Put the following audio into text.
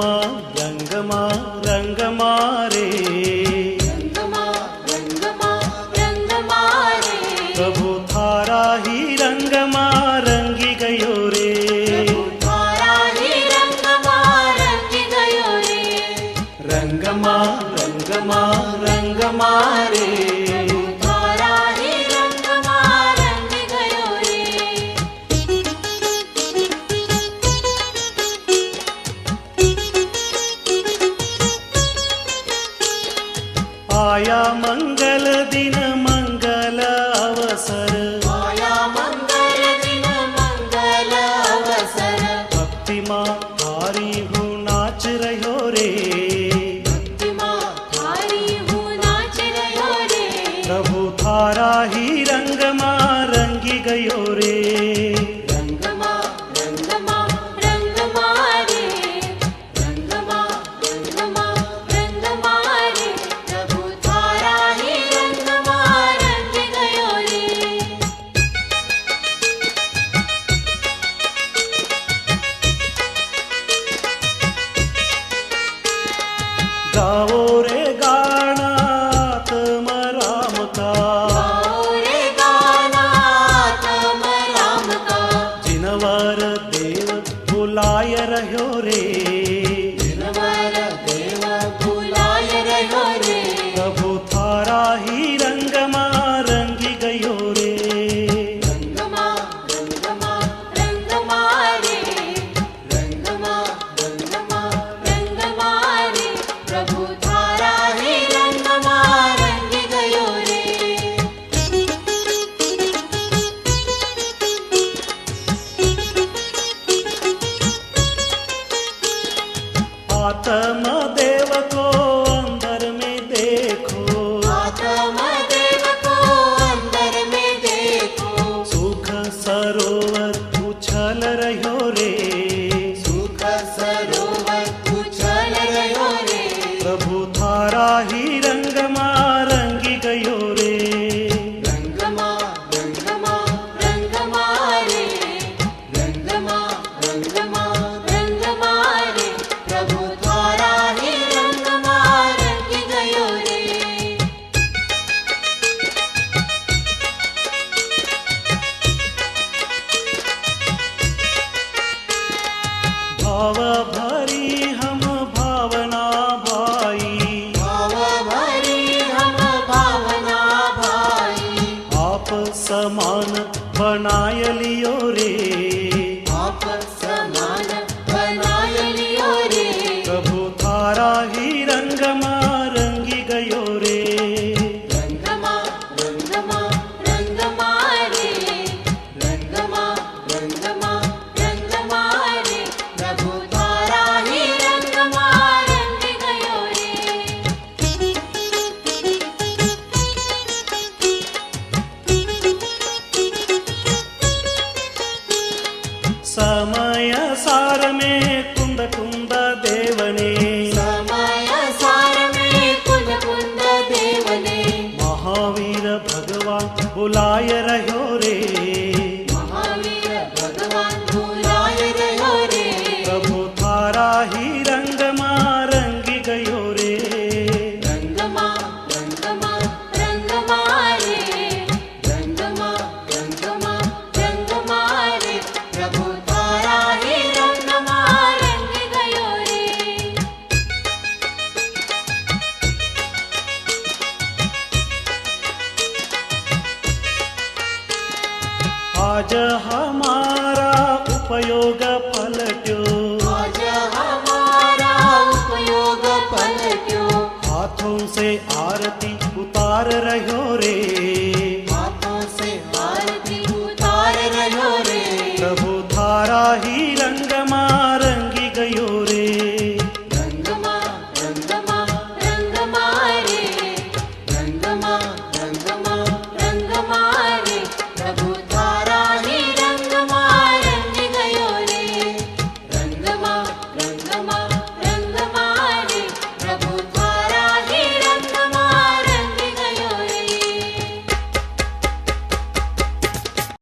रंगमा रंगमा रंगमा रे, रंगमा रंगमा रंगमा रे, प्रभु थारा ही रंगमा रंगी गयो रे, प्रभु थारा ही रंगमा रंगी गयो रे, रंगमा रंगमा रंगमा रे, प्रभु थारा ही रंगमा रंगी गयो रे। आया मंगल दिन मंगल अवसर, आया मंगल दिन मंगल अवसर, भक्तिमा थारी हूँ नाच रह्यो रे, भक्तिमा थारी हूँ नाच रह्यो रे, प्रभु थारा ही रंगमा रंगी गयो रे, रंगमा रंगमा रंगमा रे, रंगमा रंगमा रंगमा रे, प्रभु थारा ही रंगमा रंगी गयो रे। गाओ रे गाना तम राम का, गाओ रे गाना तम राम का, जिनवर देव बुलाय रह्यो रे, जिनवर देव बुलाय रह्यो रे, प्रभु थारा ही रंगमा रंगी गयो रे, रंगमा रंगमा रंगमा रे, रंगमा रंगमा रंगमा रे, प्रभु थारा ही रंगमा रंगी गयो रे। आत्म देव को अंदर में देखो, आत्म देव को अंदर में देखो, सुख सरोवर उछल रह्यो रे, सुख सरोवर उछल रह्यो रे, प्रभु थारा ही रंगमा रंगी गयो रे, रंगमा रंगमा रंगमा रे, रंगमा रंगमा रंगमा रे, प्रभु थारा ही रंगमा रंगी गयो रे। भाव भरी हम भावना भाई, भाव भरी हम भावना भाई, आप समान बनाय लियो रे, आप समान बनाय लियो रे, प्रभु थारा ही रंगमा रंगी गयो रे, रंगमा रंगमा रंगमा रे, रंगमा रंगमा रंगमा रे, प्रभु थारा ही रंगमा रंगी गयो रे। समय सार में कुंद कुंद देवने, समय सार में कुंद कुंद देवने, महावीर भगवान बुलाय रह्यो रे, महावीर भगवान बुलाय रह्यो रे, प्रभु थारा ही रंगमा रंगी गयो रे, रंगमा रंगमा रंगमा रे, रंगमा रंगमा रंगमा रे, प्रभु थारा ही रंगमा रंगी गयो रे। आज हमारा उपयोग पलट्यो, आज हमारा उपयोग पलट्यो, हाथों से आरती उतार रह्यो रे, हाथों से आरती उतार रह्यो रे, प्रभु थारा ही रंगमा रंगी गयो रे, रंगमा रंगमा रंगमा रे, रंगमा रंगमा रंगमा रे, प्रभु